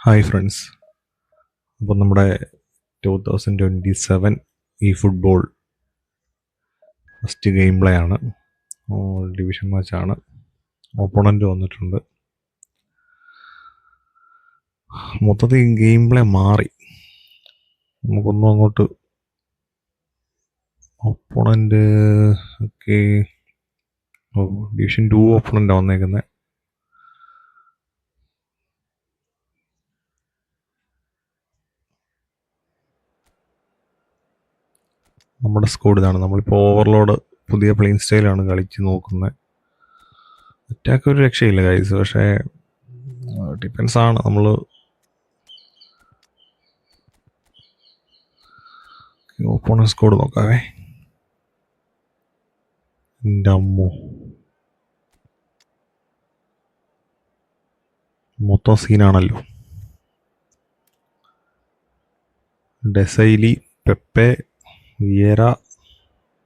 Hi friends. അപ്പോൾ നമ്മുടെ 2027 ഈ ഫുട്ബോൾ ഫസ്റ്റ് ഗെയിം പ്ലേ ആണ്. ഡിവിഷൻ മാച്ചാണ്. ഓപ്പോണൻ്റ് വന്നിട്ടുണ്ട്. മൊത്തത്തിൽ ഗെയിം പ്ലേ മാറി. നമുക്കൊന്നും അങ്ങോട്ട് ഓപ്പോണൻ്റ് ഒക്കെ ഡിവിഷൻ 2 ഓപ്പോണൻ്റാണ് വന്നേക്കുന്നത്. നമ്മുടെ സ്കോഡ് ഇതാണ്. നമ്മളിപ്പോൾ ഓവർലോഡ് പുതിയ പ്ലെയിൻ സ്റ്റൈലാണ് കളിച്ച് നോക്കുന്നത്. അറ്റാക്ക് ഒരു രക്ഷയില്ല ഗൈസ്, പക്ഷേ ഡിഫൻസാണ് നമ്മൾ. ഓപ്പോണന്റ് സ്കോഡ് നോക്കാവേ. എൻ്റെ അമ്മോ, മൊത്തം സീനാണല്ലോ. ഡെസൈലി, പെപ്പെ, വിയേര,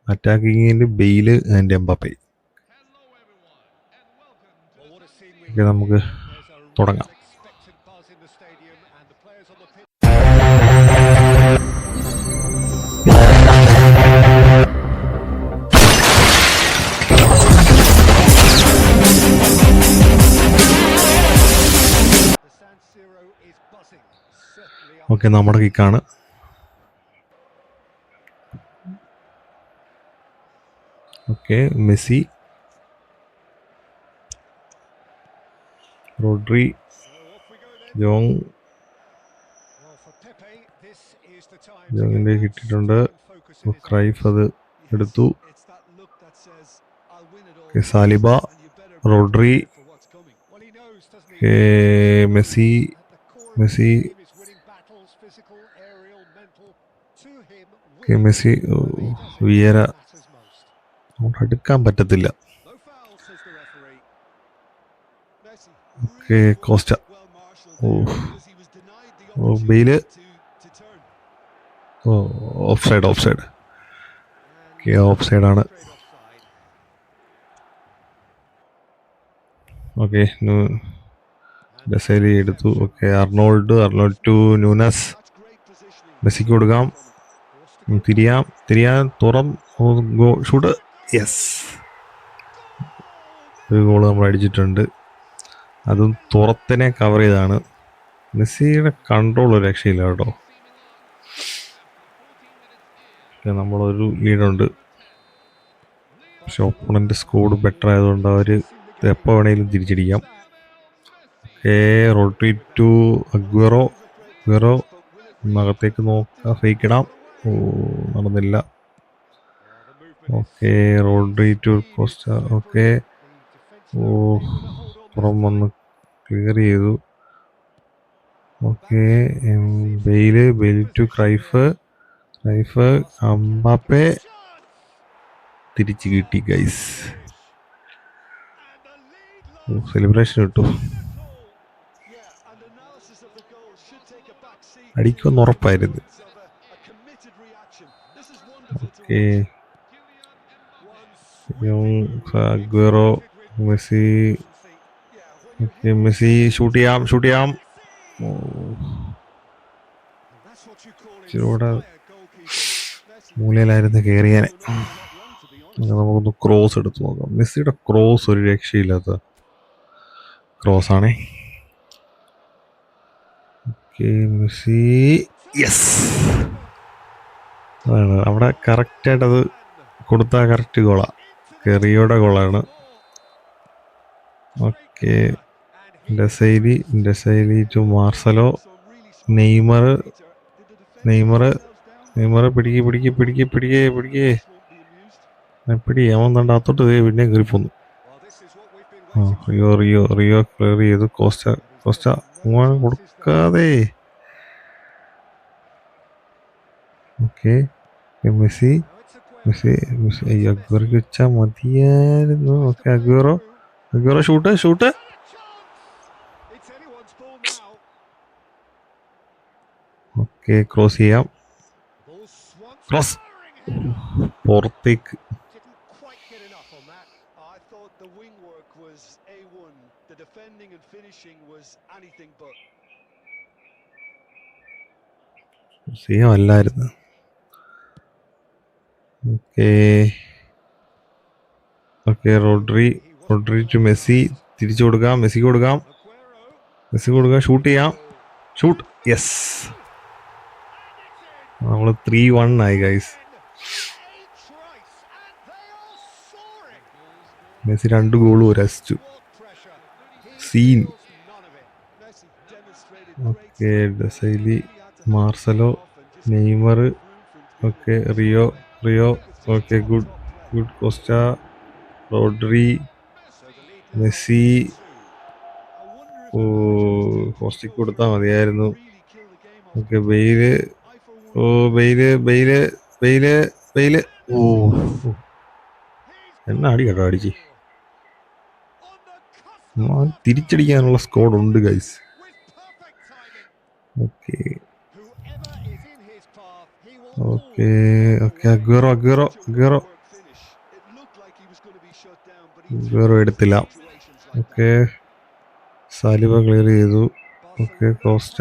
അറ്റാക്കിങ്ങിൽ ബെയില് ആൻഡ് എംബാപ്പെ. ഓക്കെ, നമുക്ക് തുടങ്ങാം. ഓക്കെ, നമ്മുടെ കിക്കാണ്. Okay, Messi, Rodri, Jong. ജോങ്ങിൻ്റെ കിട്ടിയിട്ടുണ്ട്. ക്രൈഫ് അത് എടുത്തു. Saliba, Rodri, Messi, Messi, Messi, Vieira. നമുക്ക് അടുക്കാൻ പറ്റത്തില്ല. Okay, Costa. Bale. Offside. Okay, off സൈഡാണ്. ഓക്കെ, ഡെസൈലി എടുത്തു. Okay, Arnold to Nunez. മെസ്സിക്ക് കൊടുക്കാം. തിരിയാൻ ഷൂട്ട്. യെസ്, ഒരു ഗോള് നമ്മൾ അടിച്ചിട്ടുണ്ട്. അതും തുറത്തിനെ കവർ ചെയ്താണ്. മെസ്സിയുടെ കൺട്രോൾ ഒരു രക്ഷയില്ല കേട്ടോ. നമ്മളൊരു ലീഡുണ്ട്, പക്ഷെ ഓപ്പോണൻ്റ് സ്കോഡ് ബെറ്റർ ആയതുകൊണ്ട് അവർ എപ്പോൾ വേണമെങ്കിലും തിരിച്ചടിക്കാം. Okay, Rodri to Aguero. അകത്തേക്ക് നോക്കാം, ഫേക്ക് ഇടാം. നടന്നില്ല. Okay, Rodri to Costa. Okay, പുറം വന്ന് ക്ലിയർ ചെയ്തു. Okay, Bale to Cruyff. Mbappe തിരിച്ച് കിട്ടി ഗൈസ്. സെലിബ്രേഷൻ കിട്ടു. അടിക്കുമെന്ന് ഉറപ്പായിരുന്നു. Okay, Aguero, Messi. Okay, Messi shoot ചെയ്യാം. ഇച്ചിരൂടെ മൂലയിലായിരുന്നു കയറിയാനെ. നമുക്കൊന്ന് ക്രോസ് എടുത്ത് നോക്കാം. മെസ്സിയുടെ ക്രോസ് ഒരു രക്ഷയില്ലാത്ത ക്രോസ് ആണേ. Okay, Messi. യെസ്, അതാണ് അവിടെ കറക്റ്റായിട്ടത് കൊടുത്ത കറക്റ്റ് ഗോളാണ്. കെറിയോടെ ഗോളാണ്. Okay, Desailly to Marcelo. Neymar. പിടി. അവൻ തണ്ട അത്തോട്ട് പിന്നെ കയറി പോന്നു. റിയോ ക്ലിയർ ചെയ്തു. കോസ്റ്റ കൊടുക്കാതെ. Okay, Messi. അഗ്വേറോക്ക് വെച്ചാൽ മതിയായിരുന്നു. Okay, Aguero shoot. Okay, cross ചെയ്യാം. ക്രോസ് പുറത്തേക്ക്. ചെയ്യാമല്ലായിരുന്നു. Okay okay, Rodri to Messi. തിരിച്ചു കൊടുക്കാം, മെസ്സിക്ക് കൊടുക്കാം, ഷൂട്ട് ചെയ്യാം, ഷൂട്ട്. യെസ്, നമ്മൾ 3-1 ആയി ഗൈസ്. മെസ്സി 2 ഗോളും ഒരു assist. Scene. Okay, Desailly, Marcelo, Neymar, okay, Rio, okay, good Costa, Rodri, Messi. ഓ, കോസ്റ്റയ്ക്ക് കൊടുത്താൽ മതിയായിരുന്നു. Okay, Bale. ഓ, ബെയില്. ഓ, എന്നാ അടി കേട്ടോ അടിച്ച്. തിരിച്ചടിക്കാനുള്ള സ്കോഡ് ഉണ്ട് guys. Okay okay okay, Aguero എടുത്തില്ല. ഓക്കെ, സാലിബ ക്ലിയർ ചെയ്തു. Okay, Costa.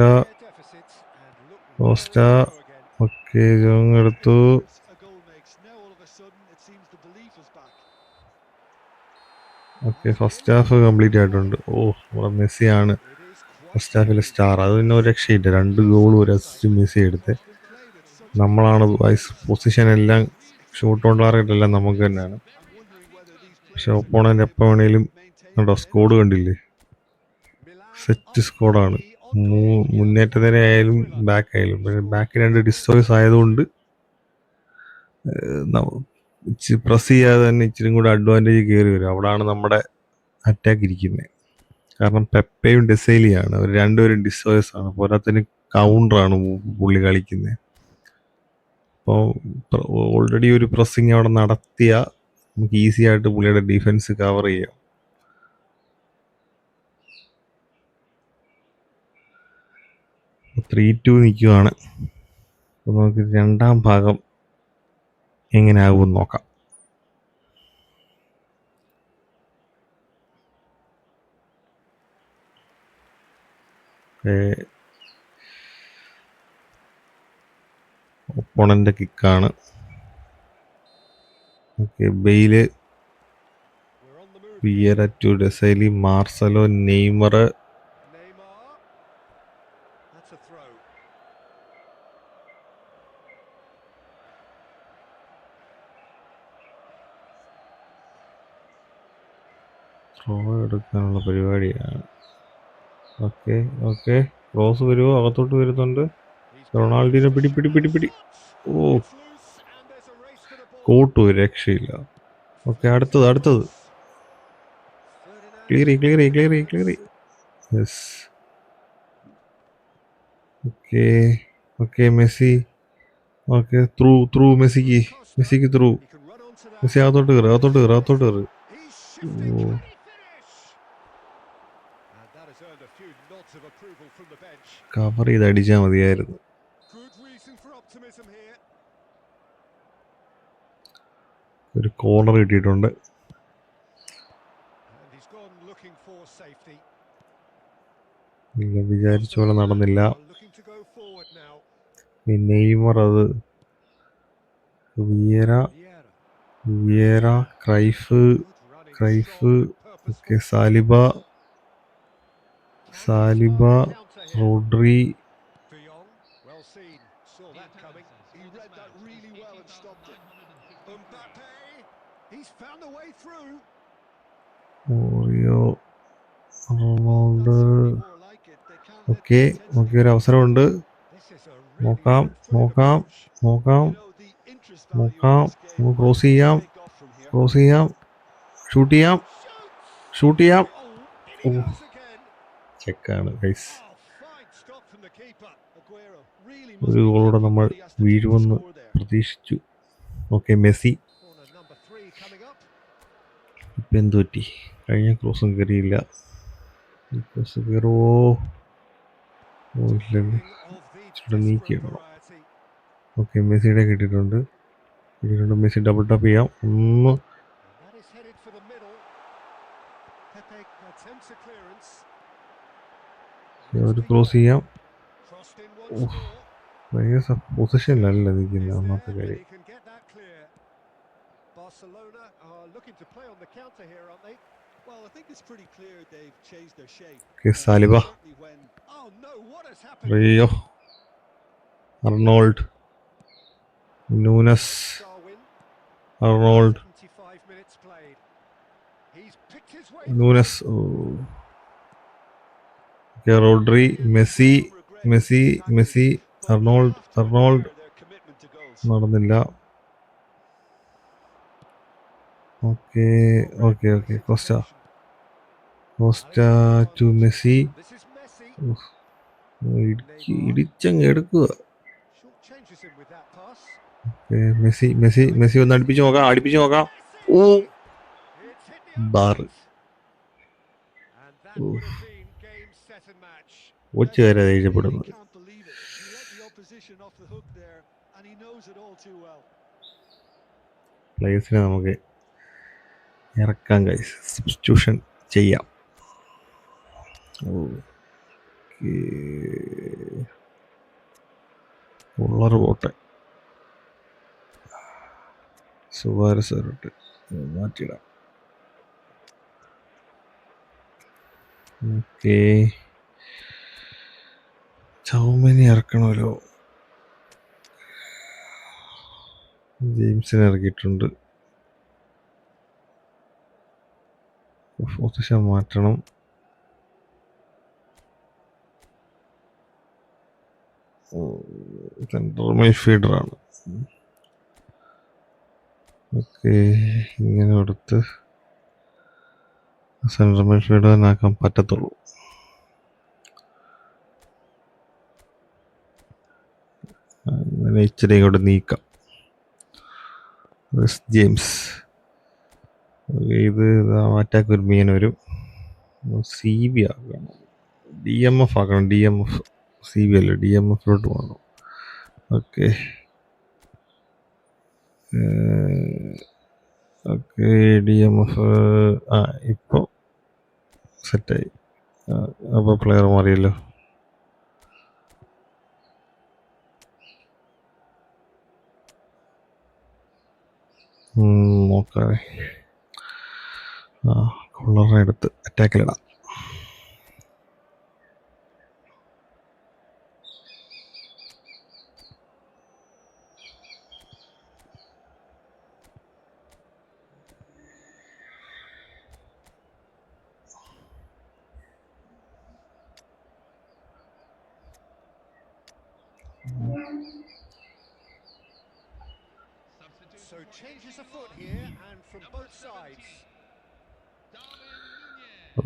ഓക്കെ, ജോങ് എടുത്തു. ഓക്കെ, ഫസ്റ്റ് ഹാഫ് കംപ്ലീറ്റ് ആയിട്ടുണ്ട്. ഓ, നമ്മുടെ മെസ്സിയാണ് ഫസ്റ്റ് ഹാഫിലെ സ്റ്റാർ. അത് പിന്നെ ഒരു രക്ഷയില്ല, 2 ഗോളും ഒരു അസിസ്റ്റും മെസ്സി എടുത്ത്. നമ്മളാണ് പൊസിഷൻ എല്ലാം, ഷൂട്ട് ഓൺ ടാർഗറ്റ് എല്ലാം നമുക്ക് തന്നെയാണ്. പക്ഷെ ഒപ്പോണന്റ് എപ്പോൾ വേണേലും കണ്ടോ, സ്കോഡ് കണ്ടില്ലേ, സെറ്റ് സ്കോഡാണ്. മുന്നേറ്റത്തിനെ ആയാലും ബാക്ക് ആയാലും. ബാക്ക് 2 ഡിസ്ട്രോയ്സ് ആയതുകൊണ്ട് പ്രസ് ചെയ്യാതെ തന്നെ ഇച്ചിരി കൂടെ അഡ്വാൻറ്റേജ് കയറി വരും. അവിടാണ് നമ്മുടെ അറ്റാക്ക് ഇരിക്കുന്നത്. കാരണം പെപ്പയും ഡെസൈലിയാണ്, അവർ രണ്ടുപേരും ഡിസ്ട്രോയേഴ്സ് ആണ്. പോരാത്തിന് കൗണ്ടറാണ് പുള്ളി കളിക്കുന്നത്. അപ്പോൾ ഓൾറെഡി ഒരു പ്രസ്സിങ് അവിടെ നടത്തിയ നമുക്ക് ഈസി ആയിട്ട് പുള്ളിയുടെ ഡിഫൻസ് കവർ ചെയ്യാം. അപ്പോൾ 3-2 നിൽക്കുവാണ്. അപ്പോൾ നമുക്ക് രണ്ടാം ഭാഗം എങ്ങനെ ആകുമെന്ന് നോക്കാം. ഒപ്പോണൻ്റെ കിക്കാണ്. Okay, Bale, Vieira to Desailly, Marcelo, Neymar. Throw എടുക്കാനുള്ള പരിപാടിയാണ്. ഓക്കെ ഓക്കെ, ക്രോസ് വരുമോ? അകത്തോട്ട് വരുന്നുണ്ട്. റൊണാൾഡിനെ പിടി. ഓ, കോട്ടു ഒരു രക്ഷയില്ല. ഓക്കെ, അടുത്തത്. Clear. Yes. Okay, Messi. Okay, through മെസ്സിക്ക് ത്രൂ. മെസ്സി അകത്തോട്ട് കയറ്. ഓ, കവർ ചെയ്ത് അടിച്ചാൽ മതിയായിരുന്നു. ഒരു കോർണർ കിട്ടിയിട്ടുണ്ട്. വിചാരിച്ച പോലെ നടന്നില്ല. നെയ്മർ, അത് വിയേറ, Cruyff. Okay, സാലിബ, Rodri. Ronaldo. Okay, ഒരു അവസരമുണ്ട്. നോക്കാം. ക്രോസ് ചെയ്യാം. ഷൂട്ട് ചെയ്യാം. ചെക്കാണ് ഗൈസ്. ഒരു ഗോളോടെ നമ്മൾ വീഴുമെന്ന് പ്രതീക്ഷിച്ചു. Okay, Messi. ഇപ്പം എന്ത് പറ്റി? കഴിഞ്ഞ ക്രോസും കയറിയില്ല. ഈ ക്രോസ് കയറുമോ? ഇല്ലല്ലോ, ഇച്ചിരി നീക്കിയിടണം. ഓക്കെ, മെസ്സിയുടെ കിട്ടിയിട്ടുണ്ട്. മെസ്സി ഡബിൾ ടാപ്പ് ചെയ്യാം. ഒരു ക്രോസ് ചെയ്യാം. പ്ലേയേഴ്സ് പൊസിഷനിലല്ല നിൽക്കുന്നത് ഒന്നാമത്തെ കാര്യം. Saliba, Rio, Arnold, Nunez, Arnold, Nunez, Rodri, Messi, Messi, Messi, Arnold, Arnold നടന്നില്ല. Okay okay okay, Costa, Costa to Messi, ഇടിച്ചങ്ങ് എടുക്കുക. മെസ്സി, മെസ്സി, മെസ്സി ഒന്ന് അടുപ്പിച്ച് നോക്കാം, അടുപ്പിച്ച് നോക്കാം. ഓ, ബാറ് കൊച്ചു വരെ ദേഷ്യപ്പെടുന്നത്. പ്ലേയേഴ്സിനെ നമുക്ക് ഇറക്കാം ഗൈസ്, സബ്സ്റ്റിറ്റ്യൂഷൻ ചെയ്യാം. ഉള്ളറ് പോട്ടെ, സുവാരസ് വരട്ടെ, മാറ്റിയിടാം. ഓക്കെ, ചൗമനി ഇറക്കണമല്ലോ. ജെയിംസിനെ ഇറക്കിയിട്ടുണ്ട്. പൊസിഷൻ മാറ്റണം. സെൻട്രൽ മിഡ്ഫീൽഡറാണ്. ഓക്കെ, ഇങ്ങനെ കൊടുത്ത് സെൻട്രൽ മിഡ്ഫീൽഡറിനാക്കാൻ പറ്റത്തുള്ളൂ. അങ്ങനെ ഇച്ചിരി ഇങ്ങോട്ട് നീക്കാം. ജെയിംസ്, ഇത് അറ്റാക്ക് ഒരു മീൻ വരും. സി ബി ആക്കണം, ഡി എം എഫ് ആക്കണം. D M F, C B അല്ല, ഡി എം എഫിലോട്ട് പോകണം. Okay okay, D M F ഇപ്പോൾ സെറ്റായി. അപ്പോൾ പ്ലെയർ മാറിയല്ലോ. നോക്കാതെ കൊള്ളറെ എടുത്ത് അറ്റാക്കിലിടാം.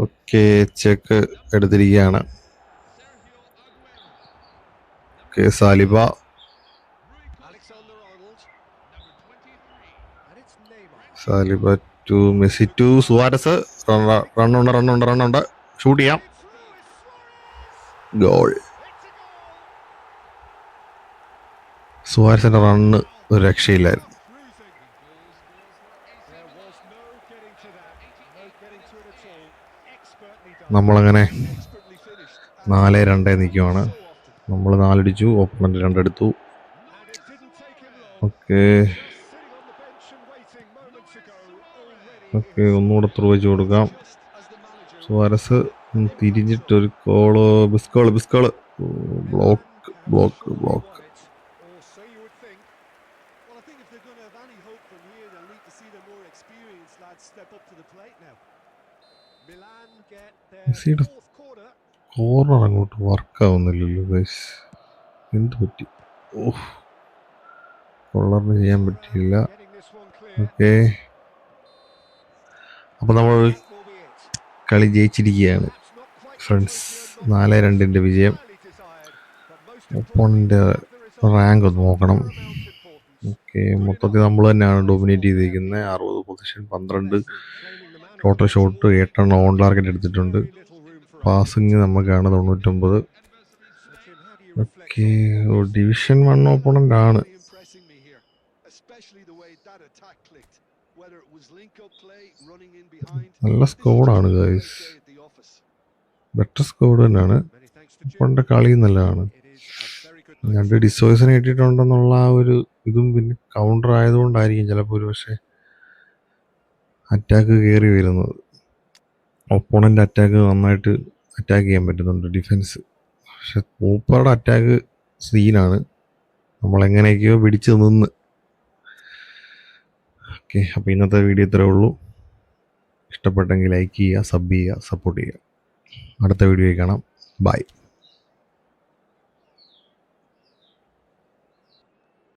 ഓക്കെ, ചെക്ക് എടുത്തിരിക്കുകയാണ്. Okay, Saliba, Saliba to Messi to Suarez. റണ്ണുണ്ട്, ഷൂട്ട് ചെയ്യാം. ഗോൾ. സുവാരസിന്റെ റണ്ണ് ഒരു രക്ഷയില്ലായിരുന്നു. നമ്മളങ്ങനെ 4-2 നിൽക്കുവാണ്. നമ്മൾ 4 അടിച്ചു, ഓപ്പണന്റ് 2 എടുത്തു. ഓക്കെ ഓക്കെ, ഒന്നുകൂടെ ത്രൂ വെച്ച് കൊടുക്കാം. സുവാരസ് തിരിഞ്ഞിട്ടൊരു കോള്, ബിസ്കോള്, ബ്ലോക്ക് ബ്ലോക്ക് ബ്ലോക്ക്. മെസ്സിയുടെ കോർണർ അങ്ങോട്ട് വർക്കാവുന്നില്ലല്ലോ ഗൈസ്, എന്ത് പറ്റി? ഓഹ്, കോർണറിന് ചെയ്യാൻ പറ്റിയില്ല. ഓക്കെ, അപ്പോൾ നമ്മൾ കളി ജയിച്ചിരിക്കുകയാണ് ഫ്രണ്ട്സ്. 4-2 വിജയം. ഒപ്പോണൻ്റെ റാങ്ക് ഒന്ന് നോക്കണം. ഓക്കെ, മൊത്തത്തിൽ നമ്മൾ തന്നെയാണ് ഡോമിനേറ്റ് ചെയ്തിരിക്കുന്നത്. 60 position, 12 total shot, 8 on target എടുത്തിട്ടുണ്ട്. പാസിങ് നമുക്കാണ് 99. ഓക്കെ, ഡിവിഷൻ 1 ഓപ്പണൻ്റ് ആണ്. നല്ല സ്കോഡാണ് ഗൈസ്, ബെറ്റർ സ്കോഡ് തന്നെയാണ്. ഇപ്പോഴത്തെ കളി നല്ലതാണ്. രണ്ട് ഡിസോയ്സിനെ കിട്ടിയിട്ടുണ്ടെന്നുള്ള ആ ഒരു ഇതും പിന്നെ കൗണ്ടർ ആയതുകൊണ്ടായിരിക്കും ചിലപ്പോൾ ഒരു പക്ഷേ അറ്റാക്ക് കയറി വരുന്നത്. ഒപ്പോണൻ്റ് അറ്റാക്ക് നന്നായിട്ട് അറ്റാക്ക് ചെയ്യാൻ പറ്റുന്നുണ്ട് ഡിഫൻസ്. പക്ഷെ മൂപ്പറുടെ അറ്റാക്ക് സീനാണ്. നമ്മളെങ്ങനെയൊക്കെയോ പിടിച്ച് നിന്ന്. ഓക്കെ, അപ്പോൾ ഇന്നത്തെ വീഡിയോ ഇത്രേ ഉള്ളൂ. ഇഷ്ടപ്പെട്ടെങ്കിൽ ലൈക്ക് ചെയ്യുക, സബ് ചെയ്യുക, സപ്പോർട്ട് ചെയ്യുക. അടുത്ത വീഡിയോയിൽ കാണാം. ബൈ.